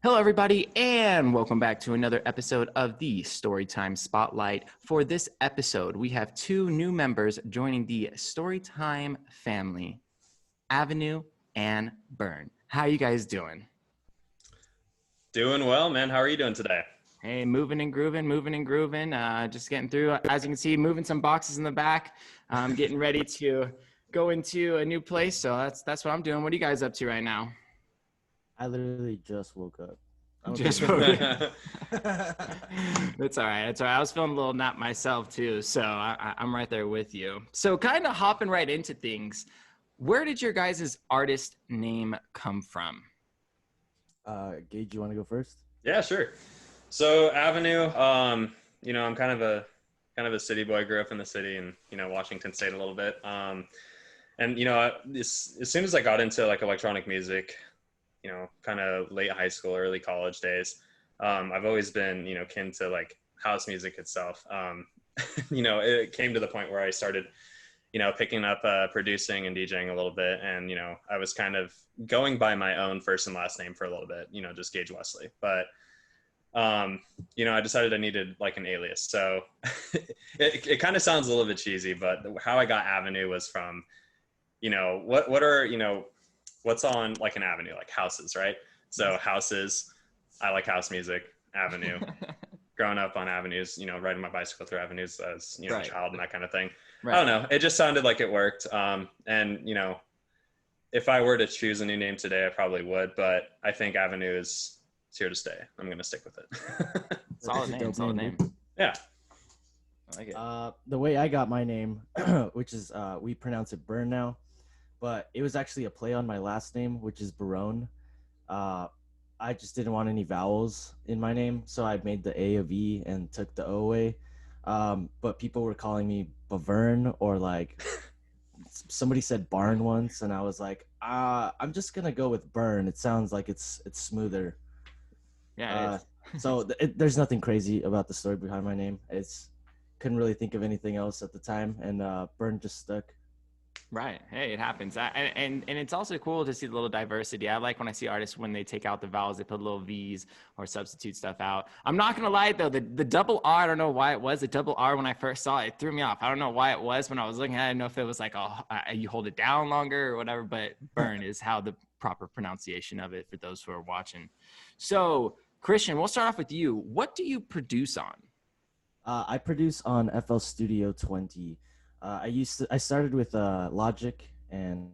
Hello, everybody, and welcome back to another episode of the Storytime Spotlight. For this episode, we have two new members joining the Storytime family, Avenue and Burn. How you guys doing? Doing well, man. How are you doing today? Hey, moving and grooving. Just getting through. As you can see, moving some boxes in the back. Getting ready to go into a new place. So that's what I'm doing. What are you guys up to right now? I literally just woke up. Just That's all right. That's all right. I was feeling a little nap myself too, so I'm right there with you. So, kind of hopping right into things. Where did your guys' artist name come from? Gage, you want to go first? Yeah, sure. So Avenue, I'm kind of a city boy. Grew up in the city and Washington State a little bit. As soon as I got into like electronic music, kind of late high school, early college days, I've always been kin to like house music itself. It came to the point where I started picking up producing and DJing a little bit. And, I was kind of going by my own first and last name for a little bit, just Gage Wesley. But, I decided I needed like an alias. So it kind of sounds a little bit cheesy, but how I got Avenue was from, what's on like an avenue, like houses, right? So houses, I like house music. Avenue. Growing up on avenues, riding my bicycle through avenues as, Right. a child and that kind of thing. Right. I don't know. It just sounded like it worked. If I were to choose a new name today, I probably would, but I think Avenue is here to stay. I'm going to stick with it. Solid name. Solid name. Yeah. I like it. The way I got my name, which is we pronounce it Burn now, but it was actually a play on my last name, which is Barone. I just didn't want any vowels in my name, so I made the A of E and took the O away. But people were calling me Bavern, or like somebody said Barn once, and I was like, I'm just gonna go with Burn. It sounds like it's smoother. Yeah. There's nothing crazy about the story behind my name. Couldn't really think of anything else at the time, and Burn just stuck. Right. Hey, it happens. And it's also cool to see the little diversity. I like when I see artists, when they take out the vowels, they put little V's or substitute stuff out. I'm not going to lie, though. The double R, I don't know why it was. The double R, when I first saw it, it threw me off. I don't know why it was when I was looking at it. I didn't know if it was like, you hold it down longer or whatever. But Burn is how the proper pronunciation of it for those who are watching. So, Christian, we'll start off with you. What do you produce on? I produce on FL Studio 20. I started with Logic, and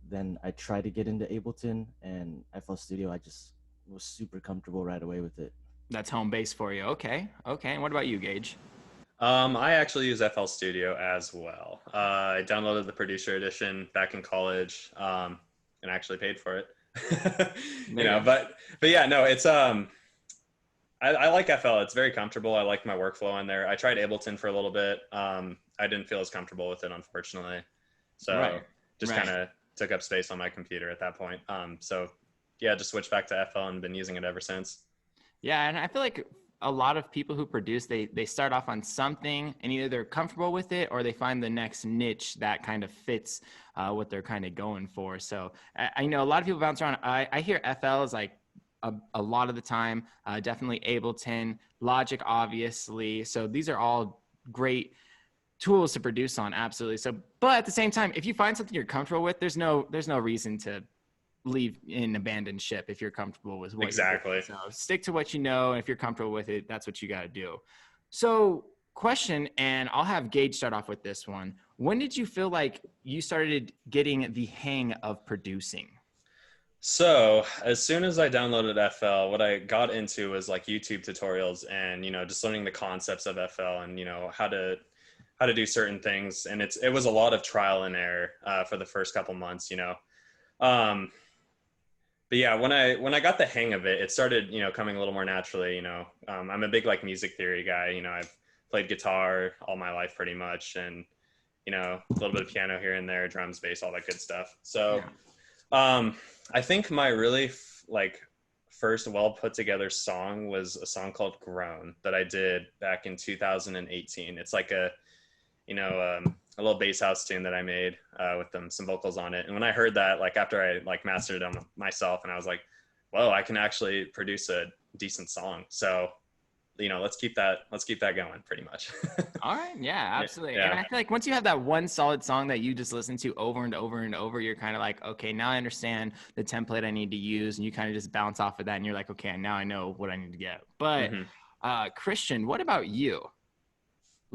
then I tried to get into Ableton, and FL Studio. I just was super comfortable right away with it. That's home base for you. Okay. And what about you, Gage? I actually use FL Studio as well. I downloaded the Producer Edition back in college, and actually paid for it. But yeah, no, it's I like FL. It's very comfortable. I like my workflow in there. I tried Ableton for a little bit. I didn't feel as comfortable with it, unfortunately. So just kind of took up space on my computer at that point. So yeah, just switched back to FL and been using it ever since. Yeah, and I feel like a lot of people who produce, they start off on something and either they're comfortable with it or they find the next niche that kind of fits what they're kind of going for. So I know a lot of people bounce around. I hear FL is like a lot of the time, definitely Ableton, Logic, obviously. So these are all great tools to produce on, absolutely. So, but at the same time, if you find something you're comfortable with, there's no reason to leave and abandon ship if you're comfortable with what exactly. You're doing. So stick to what you know, and if you're comfortable with it, that's what you got to do. So, question, and I'll have Gage start off with this one. When did you feel like you started getting the hang of producing? So as soon as I downloaded FL, what I got into was like YouTube tutorials and, just learning the concepts of FL and, how to do certain things. And it was a lot of trial and error for the first couple months, But yeah, when I got the hang of it, it started, coming a little more naturally, I'm a big like music theory guy. I've played guitar all my life pretty much. And, a little bit of piano here and there, drums, bass, all that good stuff. So, I think my really first well put together song was a song called Grown that I did back in 2018. It's like a little bass house tune that I made with some vocals on it. And when I heard that, like after I like mastered it on myself, and I was like, whoa, I can actually produce a decent song. So, let's keep that going pretty much. All right. Yeah, absolutely. And Yeah. I feel like once you have that one solid song that you just listen to over and over and over, you're kind of like, okay, now I understand the template I need to use. And you kind of just bounce off of that and you're like, okay, now I know what I need to get. But Christian, what about you?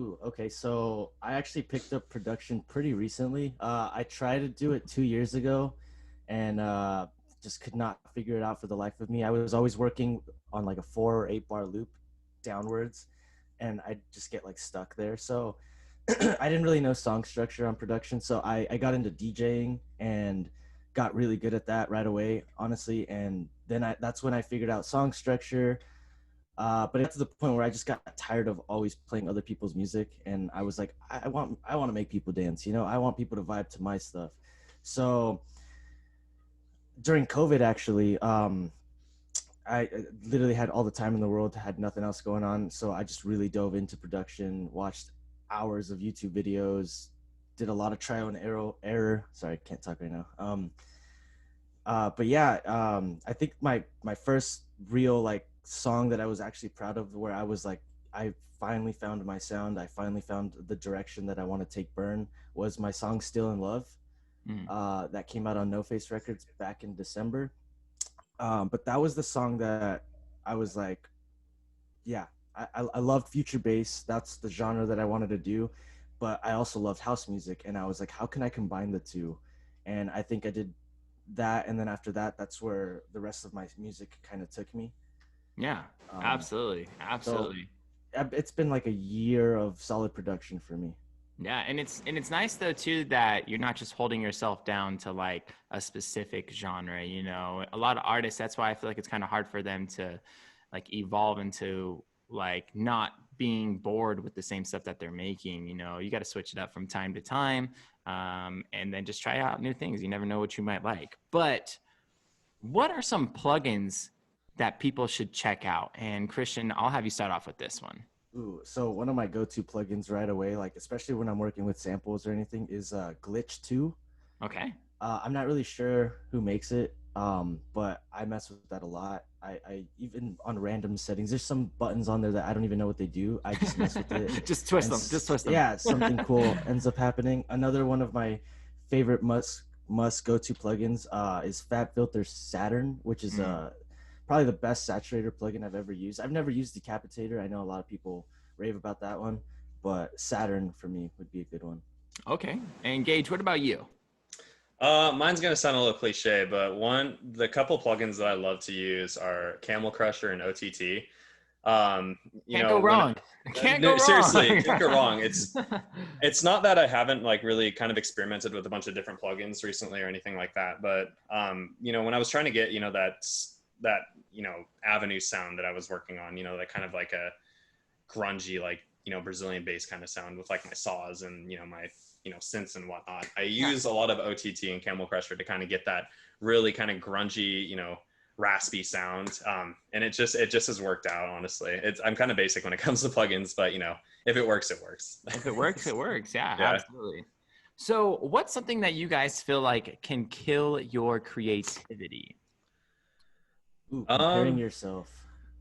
Ooh, okay. So I actually picked up production pretty recently. I tried to do it 2 years ago, and just could not figure it out for the life of me. I was always working on like a 4 or 8 bar loop downwards, and I just get like stuck there. So I didn't really know song structure on production. So I got into DJing and got really good at that right away, honestly. And then that's when I figured out song structure. But it got to the point where I just got tired of always playing other people's music, and I was like, I want to make people dance. I want people to vibe to my stuff. So during COVID, actually, I literally had all the time in the world, had nothing else going on. So I just really dove into production, watched hours of YouTube videos, did a lot of trial and error. Sorry, I can't talk right now. But yeah, I think my first real like song that I was actually proud of, where I was like, I finally found my sound, I finally found the direction that I want to take Burn, was my song Still in Love. That came out on No Face Records back in December. But that was the song that I was like, yeah, I loved future bass. That's the genre that I wanted to do. But I also loved house music, and I was like, how can I combine the two? And I think I did that, and then after that, that's where the rest of my music kind of took me. Yeah, absolutely. So it's been like a year of solid production for me. Yeah, and it's nice though too that you're not just holding yourself down to like a specific genre. A lot of artists, that's why I feel like it's kind of hard for them to like evolve into like not being bored with the same stuff that they're making. You got to switch it up from time to time, and then just try out new things. You never know what you might like. But what are some plugins that people should check out? And Christian, I'll have you start off with this one. Ooh, so one of my go-to plugins right away, like especially when I'm working with samples or anything, is Glitch 2. Okay. I'm not really sure who makes it, but I mess with that a lot. I even on random settings, there's some buttons on there that I don't even know what they do. I just mess with it. Just twist them. Yeah, something cool ends up happening. Another one of my favorite must go-to plugins is FabFilter Saturn, which is probably the best saturator plugin I've ever used. I've never used Decapitator. I know a lot of people rave about that one, but Saturn for me would be a good one. Okay. And Gage, what about you? Mine's going to sound a little cliche, but the couple plugins that I love to use are Camel Crusher and OTT. Can't go wrong. Seriously, can't go wrong. It's not that I haven't like really kind of experimented with a bunch of different plugins recently or anything like that, but when I was trying to get that avenue sound that I was working on, that kind of like a grungy like Brazilian bass kind of sound with like my saws and my synths and whatnot. I use a lot of OTT and Camel Crusher to kind of get that really kind of grungy raspy sound, and it just has worked out. Honestly, I'm kind of basic when it comes to plugins, but if it works, it works. If it works, it works. Yeah, absolutely. So what's something that you guys feel like can kill your creativity? Ooh, comparing yourself.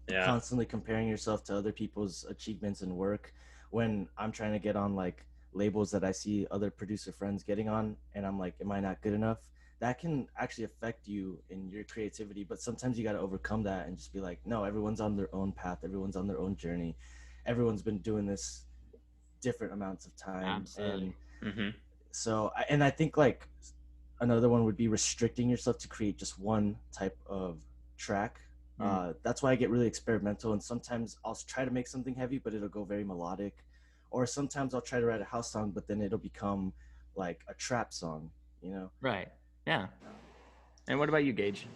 Yeah. Constantly comparing yourself to other people's achievements and work. When I'm trying to get on like labels that I see other producer friends getting on, and I'm like, am I not good enough? That can actually affect you in your creativity, but sometimes you got to overcome that and just be like, no, everyone's on their own path. Everyone's on their own journey. Everyone's been doing this different amounts of time. Absolutely. And so, and I think like another one would be restricting yourself to create just one type of track. That's why I get really experimental, and sometimes I'll try to make something heavy, but it'll go very melodic, or sometimes I'll try to write a house song, but then it'll become like a trap song, Right. Yeah. And what about you, Gage?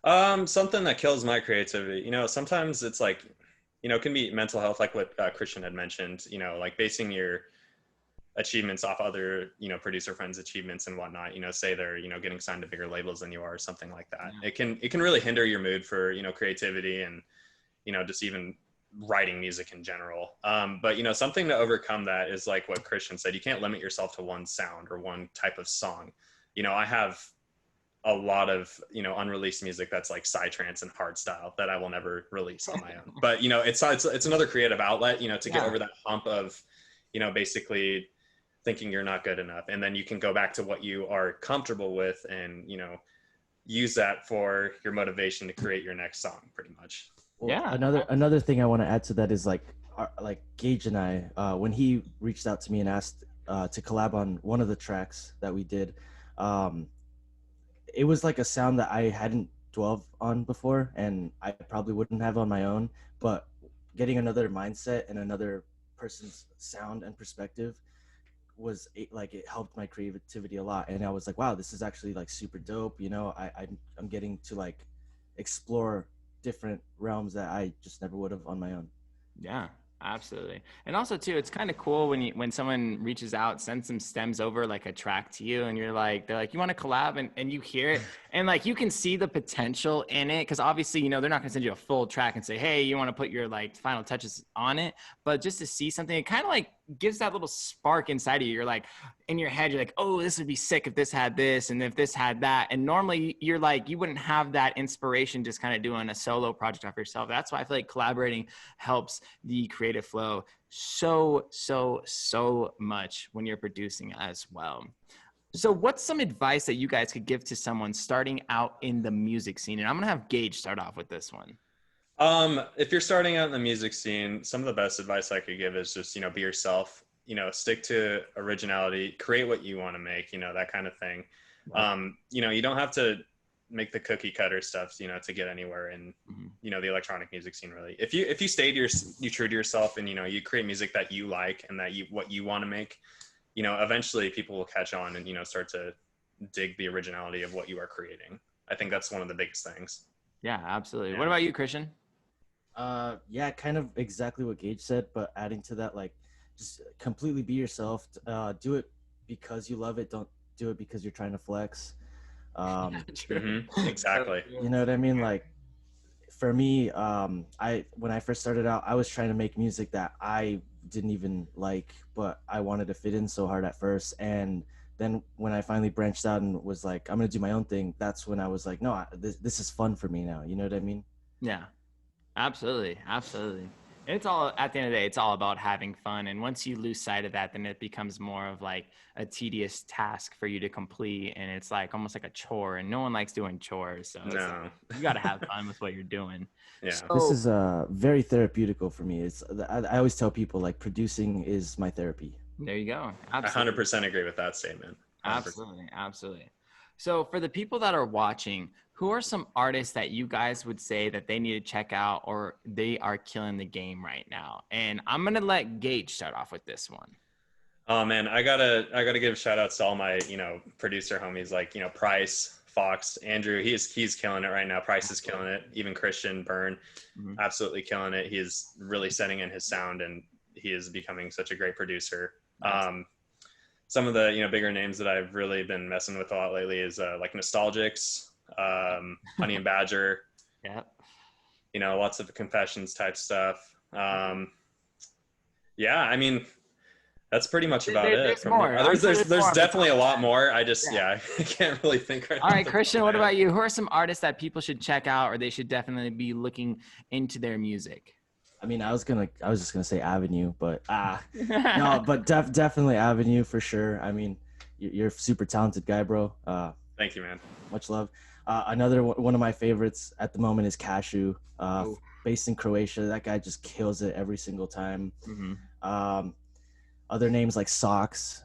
Something that kills my creativity, sometimes it's like, it can be mental health, like what Christian had mentioned, like basing your achievements off other producer friends' achievements and whatnot, say they're getting signed to bigger labels than you are or something like that. It can really hinder your mood for creativity and just even writing music in general. But something to overcome that is like what Christian said. You can't limit yourself to one sound or one type of song. I have a lot of, you know, unreleased music that's like psytrance and hard style that I will never release on my own. But, you know, it's another creative outlet, you know, to get over that hump of, you know, basically thinking you're not good enough. And then you can go back to what you are comfortable with and, you know, use that for your motivation to create your next song pretty much. Well, another thing I want to add to that is like Gage and I, when he reached out to me and asked to collab on one of the tracks that we did, it was like a sound that I hadn't dwelled on before, and I probably wouldn't have on my own. But getting another mindset and another person's sound and perspective was like, it helped my creativity a lot. And I was like, wow, this is actually like super dope. You know, I'm getting to like explore different realms that I just never would have on my own. Yeah, absolutely. And also too, it's kind of cool when someone reaches out, sends some stems over like a track to you, and they're like, you want to collab, and you hear it, and like you can see the potential in it, because obviously, you know, they're not gonna send you a full track and say, hey, you want to put your like final touches on it, but just to see something, it kind of like gives that little spark inside of you. You're like, in your head, you're like, oh, this would be sick if this had this and if this had that. And normally you're like, you wouldn't have that inspiration just kind of doing a solo project off yourself. That's why I feel like collaborating helps the creative flow so much when you're producing as well. So what's some advice that you guys could give to someone starting out in the music scene? And I'm gonna have Gage start off with this one. If you're starting out in the music scene, some of the best advice I could give is just, you know, be yourself, you know, stick to originality, create what you want to make, you know, that kind of thing. You know, you don't have to make the cookie cutter stuff, you know, to get anywhere in, you know, the electronic music scene, really. If you stay true to yourself and, you know, you create music that you like and that what you want to make, you know, eventually people will catch on and, you know, start to dig the originality of what you are creating. I think that's one of the biggest things. Yeah, absolutely. Yeah. What about you, Christian? Yeah, kind of exactly what Gage said, but adding to that, like, just completely be yourself. Do it because you love it. Don't do it because you're trying to flex. Exactly. You know what I mean? Like, for me, when I first started out, I was trying to make music that I didn't even like, but I wanted to fit in so hard at first. And then when I finally branched out and was like, I'm gonna do my own thing, that's when I was like, no, this is fun for me now. You know what I mean? Yeah. Absolutely. It's all, at the end of the day, it's all about having fun. And once you lose sight of that, then it becomes more of like a tedious task for you to complete. And it's like almost like a chore, and no one likes doing chores. So no. Like, you got to have fun with what you're doing. Yeah. So, this is very therapeutical for me. I always tell people, like, producing is my therapy. There you go. Absolutely. I 100% agree with that statement. 100%. Absolutely. So for the people that are watching, who are some artists that you guys would say that they need to check out, or they are killing the game right now? And I'm going to let Gage start off with this one. Oh man, I gotta give shout outs to all my, you know, producer homies, like, you know, Price, Fox, Andrew, he's killing it right now. Price is killing it. Even Christian Byrne, absolutely killing it. He is really setting in his sound, and he is becoming such a great producer. Some of the, you know, bigger names that I've really been messing with a lot lately is like Nostalgics, Honey and Badger. Yeah. You know, lots of Confessions type stuff. Yeah, I mean, that's pretty much about it. There's more. There's definitely a lot more. I just, I can't really think right now. All right, Christian, what about you? Who are some artists that people should check out, or they should definitely be looking into their music? I mean, I was just gonna say Avenue, but no, but definitely Avenue for sure. I mean, you're a super talented guy, bro. Thank you, man. Much love. Another one of my favorites at the moment is Cashew, based in Croatia. That guy just kills it every single time. Other names like Socks,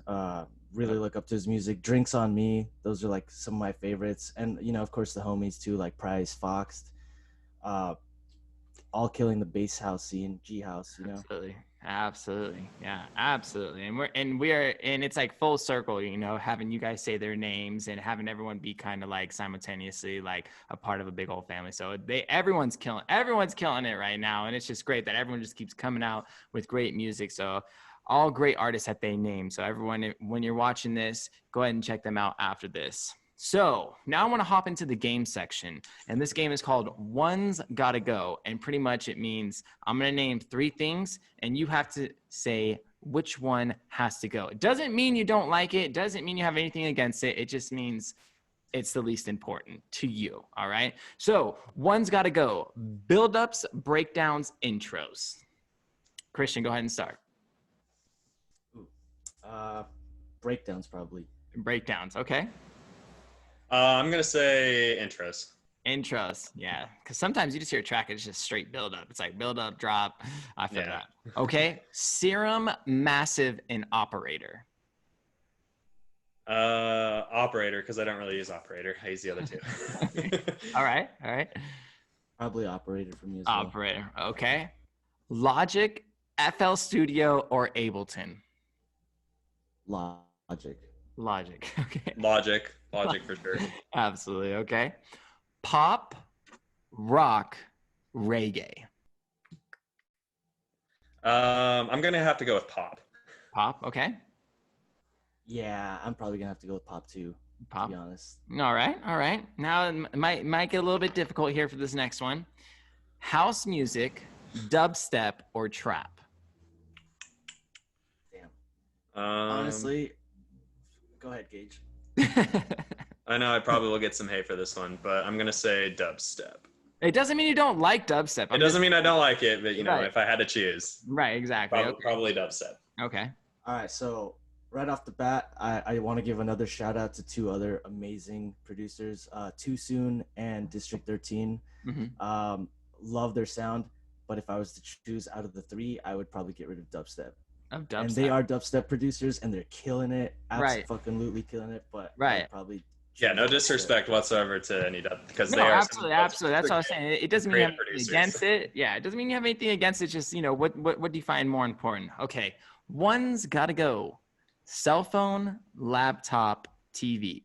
really look up to his music. Drinks on Me, those are like some of my favorites. And, you know, of course the homies too, like Price, Fox, all killing the bass house scene, G house, you know. Absolutely. Yeah, absolutely. And it's like full circle, you know, having you guys say their names and having everyone be kind of like simultaneously like a part of a big old family. So everyone's killing it right now. And it's just great that everyone just keeps coming out with great music. So all great artists that they name. So everyone, when you're watching this, go ahead and check them out after this. So now I want to hop into the game section, and this game is called One's Gotta Go. And pretty much it means I'm going to name 3 things, and you have to say which one has to go. It doesn't mean you don't like it. It doesn't mean you have anything against it. It just means it's the least important to you. All right. So one's got to go. Build-ups, breakdowns, intros. Christian, go ahead and start. Breakdowns probably. Breakdowns. Okay. I'm gonna say intros. Intros. Yeah. Because sometimes you just hear a track, it's just straight build-up. It's like build-up, drop. I feel that. Okay. Serum, massive, and operator. Operator, because I don't really use operator. I use the other two. All right. Probably operator for me as well. Operator. Okay. Logic, FL Studio, or Ableton. Logic. Okay. Logic for sure. Absolutely. Okay. Pop, rock, reggae. I'm gonna have to go with pop. Pop. Okay. Yeah, I'm probably gonna have to go with pop too. Pop. To be honest. All right. Now it might get a little bit difficult here for this next one. House music, dubstep, or trap. Damn. Honestly, go ahead, Gage. I know I probably will get some hate for this one, but I'm gonna say dubstep. It doesn't mean you don't like dubstep. It doesn't mean I don't like it, but you know, Right. if I had to choose, Right. Exactly. probably dubstep. Okay. All right, so right off the bat, I want to give another shout out to two other amazing producers, Too Soon and District 13. Mm-hmm. Love their sound, but if I was to choose out of the three, I would probably get rid of dubstep. Of dubstep. And they are dubstep producers, and they're killing it, Right. absolutely killing it. But Right. I'd probably Yeah, no disrespect whatsoever to any dub, because No, they are absolutely. That's what I was saying. It doesn't mean you have anything producers. against it. Yeah, it doesn't mean you have anything against it. Just what do you find more important? Okay, one's got to go. Cell phone, laptop, TV.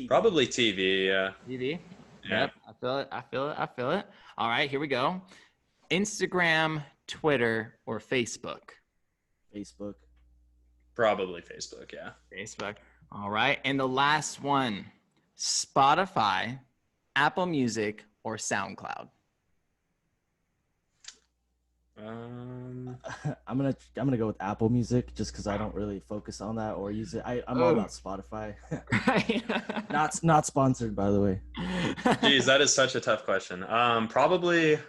Probably TV. Yeah. TV. Yeah. Yep. I feel it. All right, here we go. Instagram, Twitter, or Facebook. Facebook. Probably Facebook. Yeah. Facebook. All right, and the last one: Spotify, Apple Music, or SoundCloud. I'm gonna go with Apple Music just because I don't really focus on that or use it. I'm all about Spotify. not sponsored, by the way. Geez, that is such a tough question. Probably.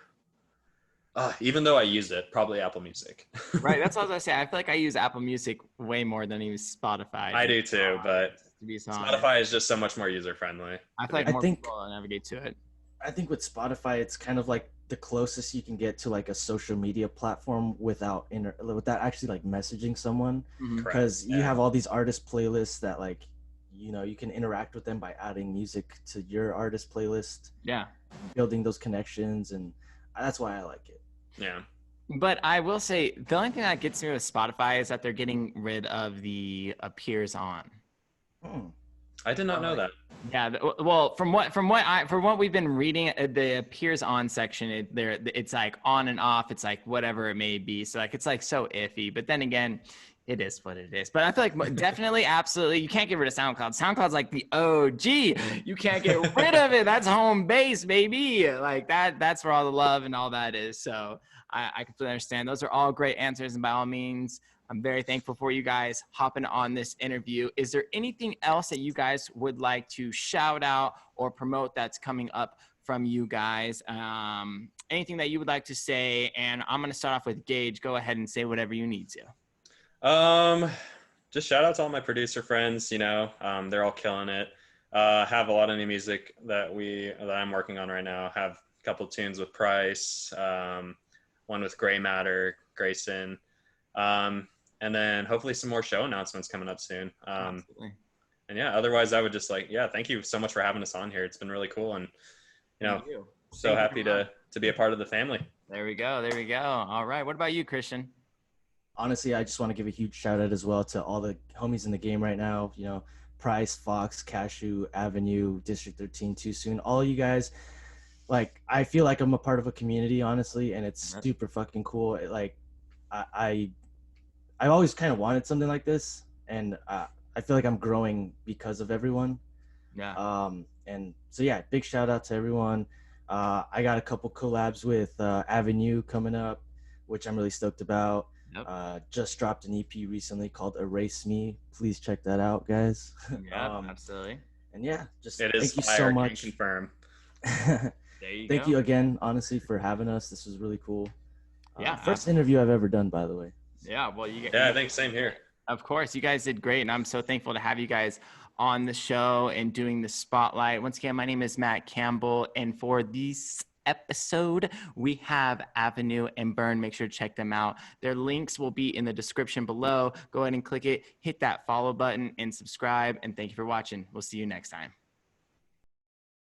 Even though I use it, probably Apple Music. Right, that's what I was gonna say. I feel like I use Apple Music way more than I use Spotify. I do too, but to be Spotify is just so much more user friendly. I feel like more people navigate to it. I think with Spotify, it's kind of like the closest you can get to like a social media platform without actually like messaging someone, because you have all these artist playlists that like you can interact with them by adding music to your artist playlist. Yeah, building those connections, and that's why I like it. Yeah. But I will say the only thing that gets me with Spotify is that they're getting rid of the appears on. I did not know that. Yeah, well, from what we've been reading, the appears on section, it's like on and off. It's like whatever it may be. So like it's like so iffy. But then again, it is what it is. But I feel like definitely, absolutely, you can't get rid of SoundCloud. SoundCloud's like the OG. You can't get rid of it. That's home base, baby. Like that's where all the love and all that is. So I completely understand. Those are all great answers, and by all means, I'm very thankful for you guys hopping on this interview. Is there anything else that you guys would like to shout out or promote that's coming up from you guys? Anything that you would like to say? And I'm going to start off with Gage. Go ahead and say whatever you need to. Just shout out to all my producer friends. They're all killing it. Have a lot of new music that I'm working on right now. Have a couple tunes with Price, one with Gray Matter, Grayson. And then hopefully some more show announcements coming up soon. And yeah, otherwise I would just thank you so much for having us on here. It's been really cool. And, so happy to be a part of the family. There we go. All right. What about you, Christian? Honestly, I just want to give a huge shout out as well to all the homies in the game right now. Price, Fox, Cashew, Avenue, District 13, Too Soon, all of you guys. Like, I feel like I'm a part of a community, honestly, and it's super fucking cool. I've always kind of wanted something like this, and I feel like I'm growing because of everyone. Yeah. And so yeah, big shout out to everyone. I got a couple collabs with Avenue coming up, which I'm really stoked about. Just dropped an EP recently called Erase Me. Please check that out, guys. Yeah, absolutely. And yeah, just It is thank you fire, so can much. confirm. There you Thank go. you again, honestly, for having us. This was really cool. Yeah, first interview I've ever done, by the way. Yeah, well, I think same here. Of course, you guys did great, and I'm so thankful to have you guys on the show and doing the spotlight. Once again, my name is Matt Campbell, and for this episode, we have Avenue and Burn. Make sure to check them out. Their links will be in the description below. Go ahead and click it, hit that follow button, and subscribe. And thank you for watching. We'll see you next time.